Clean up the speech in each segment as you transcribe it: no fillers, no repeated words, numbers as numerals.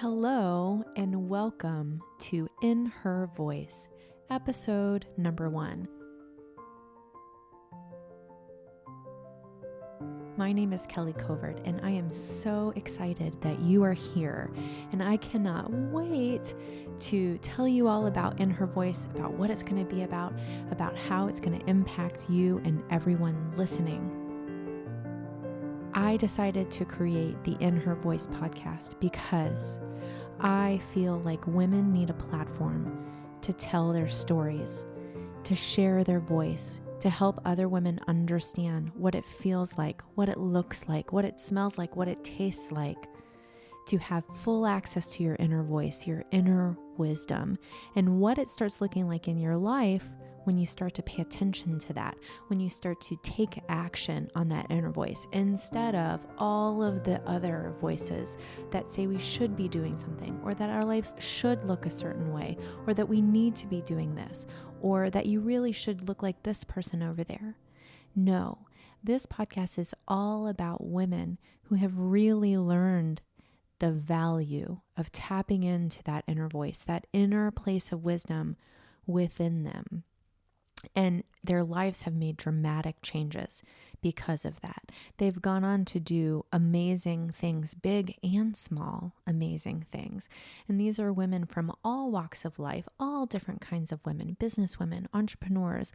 Hello and welcome to In Her Voice, episode number 1. My name is Kelly Covert, and I am so excited that you are here, and I cannot wait to tell you all about In Her Voice, about what it's going to be about how it's going to impact you and everyone listening. I decided to create the In Her Voice podcast because I feel like women need a platform to tell their stories, to share their voice, to help other women understand what it feels like, what it looks like, what it smells like, what it tastes like, to have full access to your inner voice, your inner wisdom, and what it starts looking like in your life when you start to pay attention to that, when you start to take action on that inner voice instead of all of the other voices that say we should be doing something, or that our lives should look a certain way, or that we need to be doing this, or that you really should look like this person over there. No, this podcast is all about women who have really learned the value of tapping into that inner voice, that inner place of wisdom within them. And their lives have made dramatic changes because of that. They've gone on to do amazing things, big and small, amazing things. And these are women from all walks of life, all different kinds of women, business women, entrepreneurs,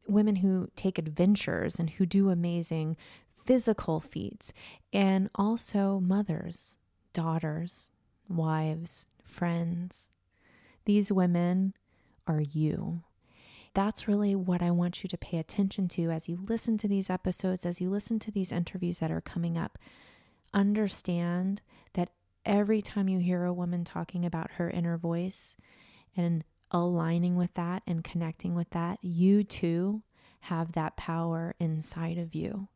women who take adventures and who do amazing physical feats, and also mothers, daughters, wives, friends. These women are you. That's really what I want you to pay attention to as you listen to these episodes, as you listen to these interviews that are coming up. Understand that every time you hear a woman talking about her inner voice and aligning with that and connecting with that, you too have that power inside of you.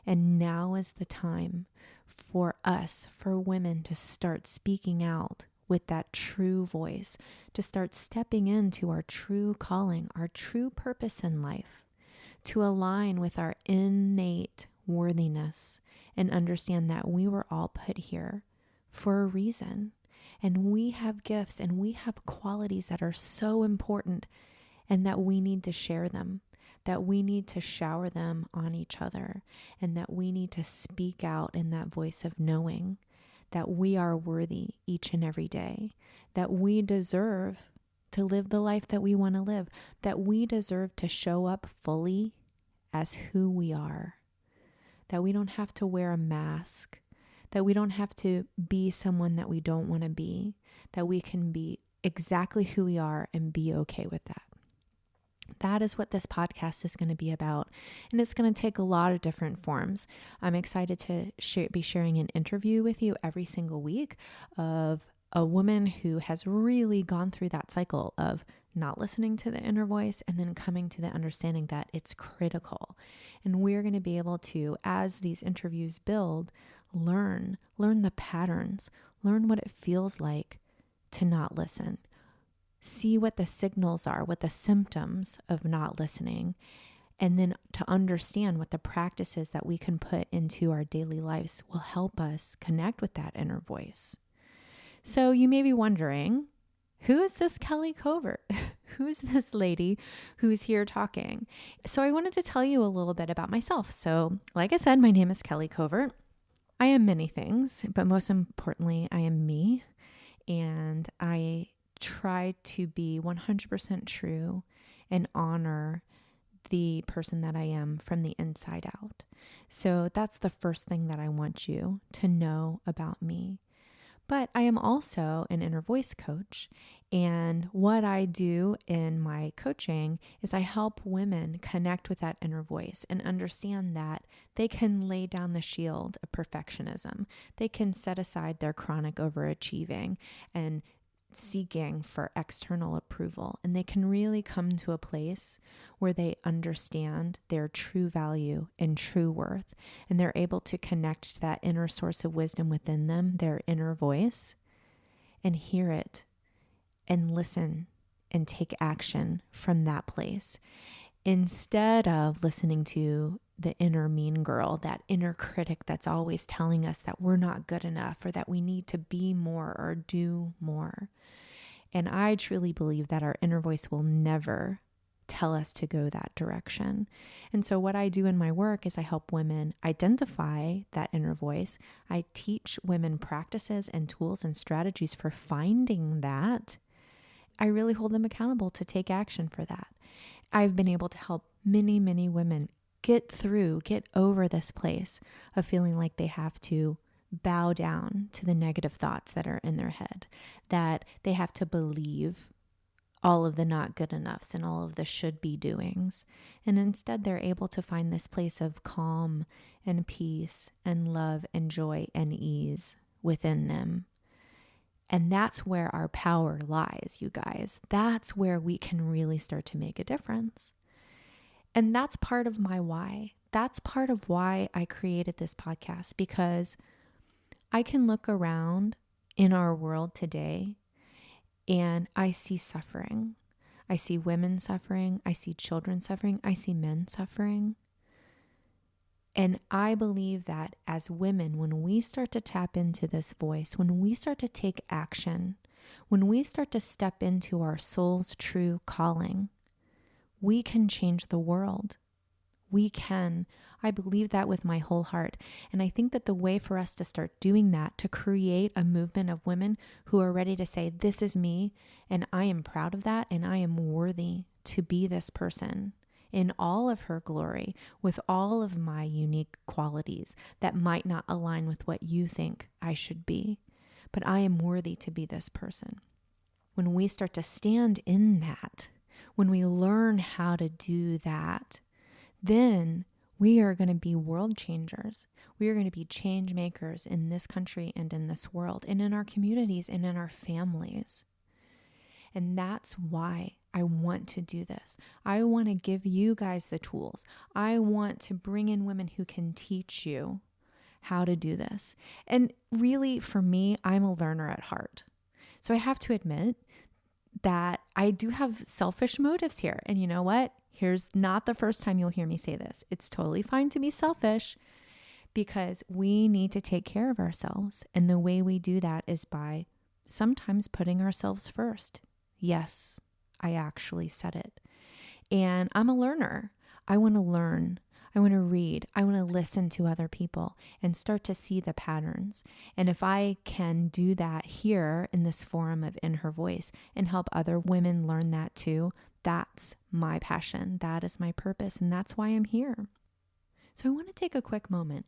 And now is the time for us, for women, to start speaking out with that true voice, to start stepping into our true calling, our true purpose in life, to align with our innate worthiness and understand that we were all put here for a reason. And we have gifts and we have qualities that are so important, and that we need to share them, that we need to shower them on each other, and that we need to speak out in that voice of knowing that we are worthy each and every day, that we deserve to live the life that we want to live, that we deserve to show up fully as who we are, that we don't have to wear a mask, that we don't have to be someone that we don't want to be, that we can be exactly who we are and be okay with that. That is what this podcast is going to be about, and it's going to take a lot of different forms. I'm excited to be sharing an interview with you every single week of a woman who has really gone through that cycle of not listening to the inner voice and then coming to the understanding that it's critical. And we're going to be able to, as these interviews build, learn the patterns, learn what it feels like to not listen. See what the signals are, what the symptoms of not listening, and then to understand what the practices that we can put into our daily lives will help us connect with that inner voice. So you may be wondering, who is this Kelly Covert? Who is this lady who's here talking? So I wanted to tell you a little bit about myself. So like I said, my name is Kelly Covert. I am many things, but most importantly, I am me, and I try to be 100% true and honor the person that I am from the inside out. So that's the first thing that I want you to know about me. But I am also an inner voice coach, and what I do in my coaching is I help women connect with that inner voice and understand that they can lay down the shield of perfectionism. They can set aside their chronic overachieving and seeking for external approval, and they can really come to a place where they understand their true value and true worth, and they're able to connect to that inner source of wisdom within them, their inner voice, and hear it and listen and take action from that place. instead of listening to the inner mean girl, that inner critic that's always telling us that we're not good enough or that we need to be more or do more. And I truly believe that our inner voice will never tell us to go that direction. And so what I do in my work is I help women identify that inner voice. I teach women practices and tools and strategies for finding that. I really hold them accountable to take action for that. I've been able to help many, many women get over this place of feeling like they have to bow down to the negative thoughts that are in their head, that they have to believe all of the not good enoughs and all of the should be doings. And instead, they're able to find this place of calm and peace and love and joy and ease within them. And that's where our power lies, you guys. That's where we can really start to make a difference. And that's part of my why. That's part of why I created this podcast, because I can look around in our world today and I see suffering. I see women suffering. I see children suffering. I see men suffering. And I believe that as women, when we start to tap into this voice, when we start to take action, when we start to step into our soul's true calling, we can change the world. We can. I believe that with my whole heart. And I think that the way for us to start doing that, to create a movement of women who are ready to say, this is me, and I am proud of that, and I am worthy to be this person in all of her glory, with all of my unique qualities that might not align with what you think I should be, but I am worthy to be this person. When we start to stand in that, when we learn how to do that, then we are going to be world changers. We are going to be change makers in this country and in this world and in our communities and in our families. And that's why I want to do this. I want to give you guys the tools. I want to bring in women who can teach you how to do this. And really, for me, I'm a learner at heart. So I have to admit that I do have selfish motives here. And you know what? Here's not the first time you'll hear me say this. It's totally fine to be selfish, because we need to take care of ourselves. And the way we do that is by sometimes putting ourselves first. Yes, I actually said it. And I'm a learner. I want to learn. I want to read. I want to listen to other people and start to see the patterns. And if I can do that here in this forum of In Her Voice and help other women learn that too, that's my passion. That is my purpose. And that's why I'm here. So I want to take a quick moment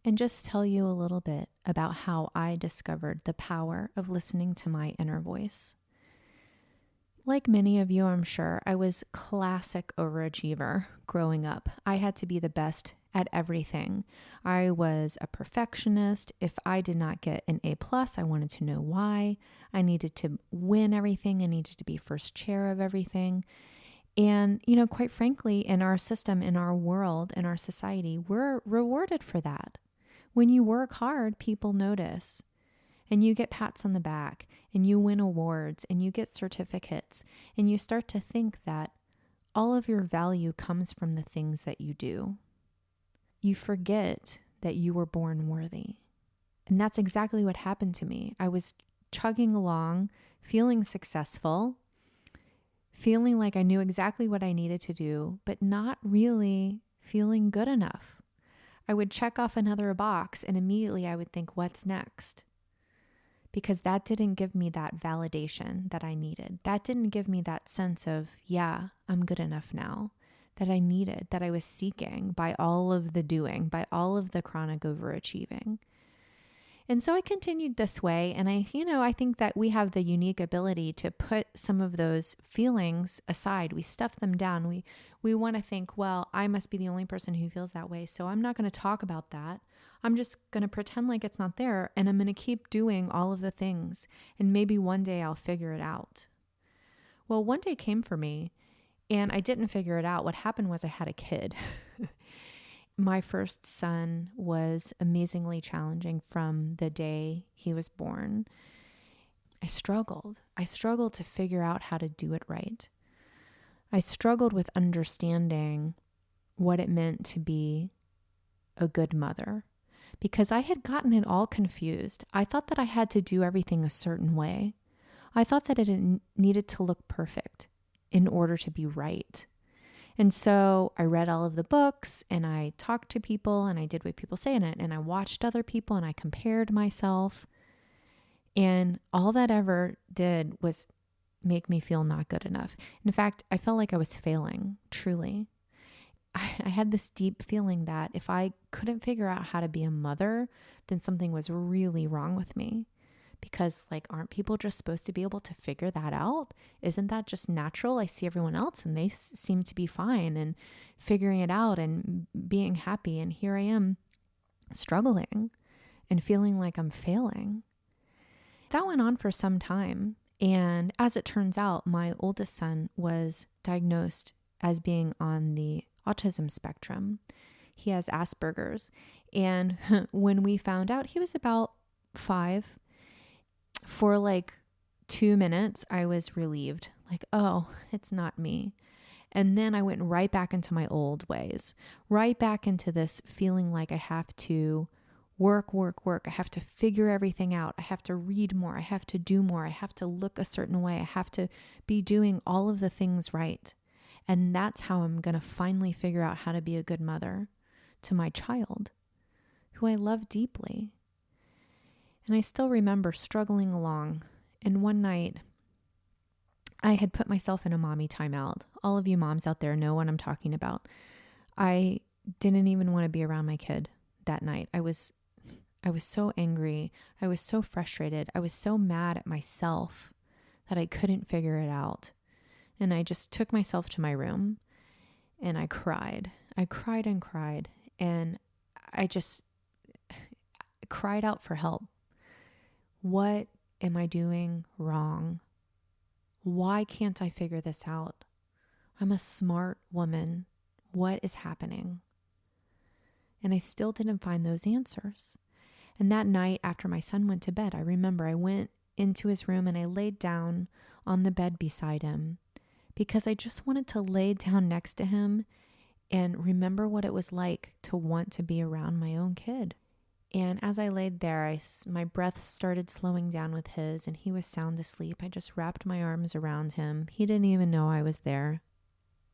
and just tell you a little bit about how I discovered the power of listening to my inner voice. Like many of you, I'm sure, I was classic overachiever growing up. I had to be the best at everything. I was a perfectionist. If I did not get an A+, I wanted to know why. I needed to win everything. I needed to be first chair of everything. And, quite frankly, in our system, in our world, in our society, we're rewarded for that. When you work hard, people notice. And you get pats on the back, and you win awards, and you get certificates, and you start to think that all of your value comes from the things that you do. You forget that you were born worthy. And that's exactly what happened to me. I was chugging along, feeling successful, feeling like I knew exactly what I needed to do, but not really feeling good enough. I would check off another box, and immediately I would think, what's next? Because that didn't give me that validation that I needed. That didn't give me that sense of, yeah, I'm good enough now, that I needed, that I was seeking by all of the doing, by all of the chronic overachieving. And so I continued this way. And I think that we have the unique ability to put some of those feelings aside. We stuff them down. We want to think, well, I must be the only person who feels that way, so I'm not going to talk about that. I'm just going to pretend like it's not there, and I'm going to keep doing all of the things, and maybe one day I'll figure it out. Well, one day came for me, and I didn't figure it out. What happened was I had a kid. My first son was amazingly challenging from the day he was born. I struggled to figure out how to do it right. I struggled with understanding what it meant to be a good mother because I had gotten it all confused. I thought that I had to do everything a certain way. I thought that it needed to look perfect in order to be right. And so I read all of the books and I talked to people and I did what people say in it. And I watched other people and I compared myself. And all that ever did was make me feel not good enough. In fact, I felt like I was failing, truly. I had this deep feeling that if I couldn't figure out how to be a mother, then something was really wrong with me. Because aren't people just supposed to be able to figure that out? Isn't that just natural? I see everyone else and they seem to be fine and figuring it out and being happy. And here I am struggling and feeling like I'm failing. That went on for some time. And as it turns out, my oldest son was diagnosed as being on the autism spectrum. He has Asperger's. And when we found out, he was about 5. For 2 minutes, I was relieved. Oh, it's not me. And then I went right back into my old ways, right back into this feeling like I have to work. I have to figure everything out. I have to read more. I have to do more. I have to look a certain way. I have to be doing all of the things right. And that's how I'm going to finally figure out how to be a good mother to my child, who I love deeply. And I still remember struggling along. And one night, I had put myself in a mommy timeout. All of you moms out there know what I'm talking about. I didn't even want to be around my kid that night. I was so angry. I was so frustrated. I was so mad at myself that I couldn't figure it out. And I just took myself to my room and I cried. I cried and cried. And I just cried out for help. What am I doing wrong? Why can't I figure this out? I'm a smart woman. What is happening? And I still didn't find those answers. And that night after my son went to bed, I remember I went into his room and I laid down on the bed beside him because I just wanted to lay down next to him and remember what it was like to want to be around my own kid. And as I laid there, my breath started slowing down with his, and he was sound asleep. I just wrapped my arms around him. He didn't even know I was there.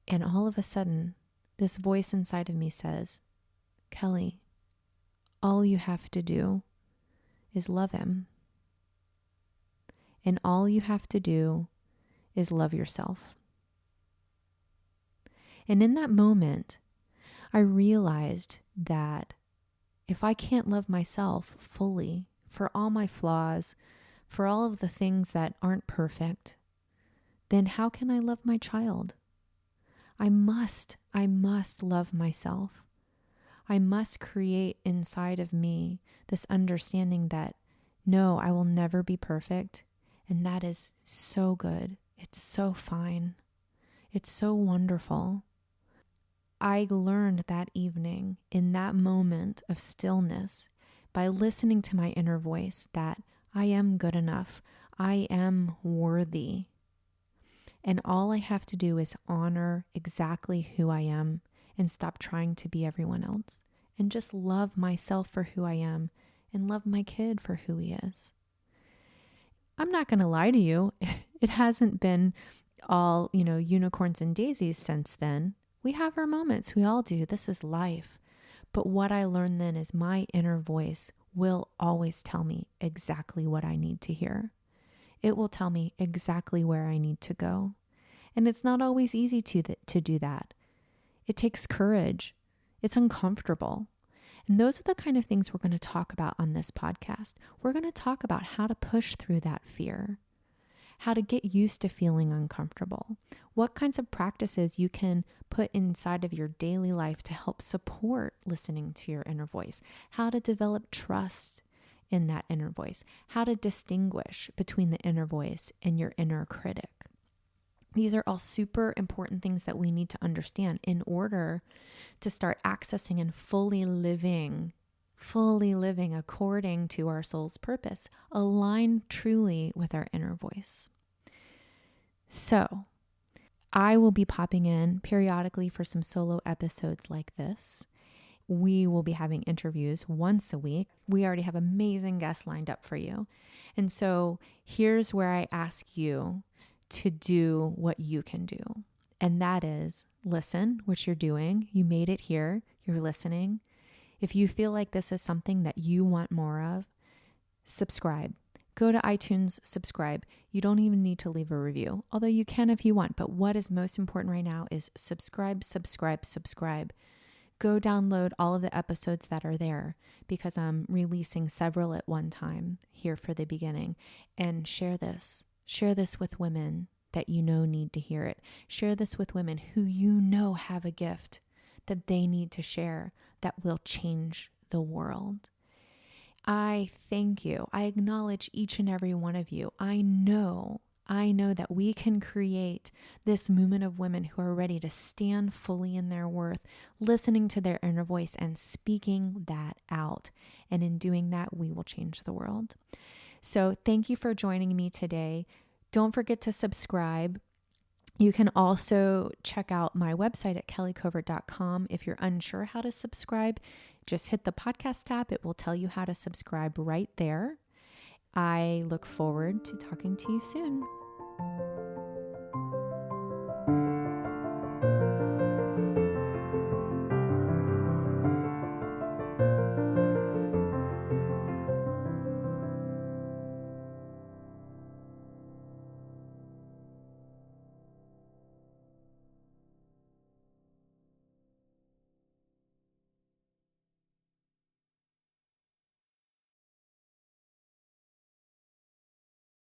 And all of a sudden, this voice inside of me says, Kelly, all you have to do is love him. And all you have to do is love yourself. And in that moment, I realized that if I can't love myself fully for all my flaws, for all of the things that aren't perfect, then how can I love my child? I must love myself. I must create inside of me this understanding that no, I will never be perfect. And that is so good. It's so fine. It's so wonderful. I learned that evening, in that moment of stillness, by listening to my inner voice, that I am good enough. I am worthy. And all I have to do is honor exactly who I am and stop trying to be everyone else and just love myself for who I am and love my kid for who he is. I'm not going to lie to you. It hasn't been all, unicorns and daisies since then. We have our moments. We all do. This is life. But what I learned then is my inner voice will always tell me exactly what I need to hear. It will tell me exactly where I need to go. And it's not always easy to do that. It takes courage. It's uncomfortable. And those are the kind of things we're going to talk about on this podcast. We're going to talk about how to push through that fear, how to get used to feeling uncomfortable, what kinds of practices you can put inside of your daily life to help support listening to your inner voice, how to develop trust in that inner voice, how to distinguish between the inner voice and your inner critic. These are all super important things that we need to understand in order to start accessing and fully living according to our soul's purpose, aligned truly with our inner voice. So I will be popping in periodically for some solo episodes like this. We will be having interviews once a week. We already have amazing guests lined up for you. And so here's where I ask you to do what you can do. And that is listen, which you're doing. You made it here. You're listening. If you feel like this is something that you want more of, subscribe. Go to iTunes, subscribe. You don't even need to leave a review, although you can if you want. But what is most important right now is subscribe, subscribe, subscribe. Go download all of the episodes that are there because I'm releasing several at one time here for the beginning. And share this. Share this with women that you know need to hear it. Share this with women who you know have a gift that they need to share that will change the world. I thank you. I acknowledge each and every one of you. I know that we can create this movement of women who are ready to stand fully in their worth, listening to their inner voice and speaking that out. And in doing that, we will change the world. So thank you for joining me today. Don't forget to subscribe. You can also check out my website at kellycovert.com. If you're unsure how to subscribe, just hit the podcast tab. It will tell you how to subscribe right there. I look forward to talking to you soon.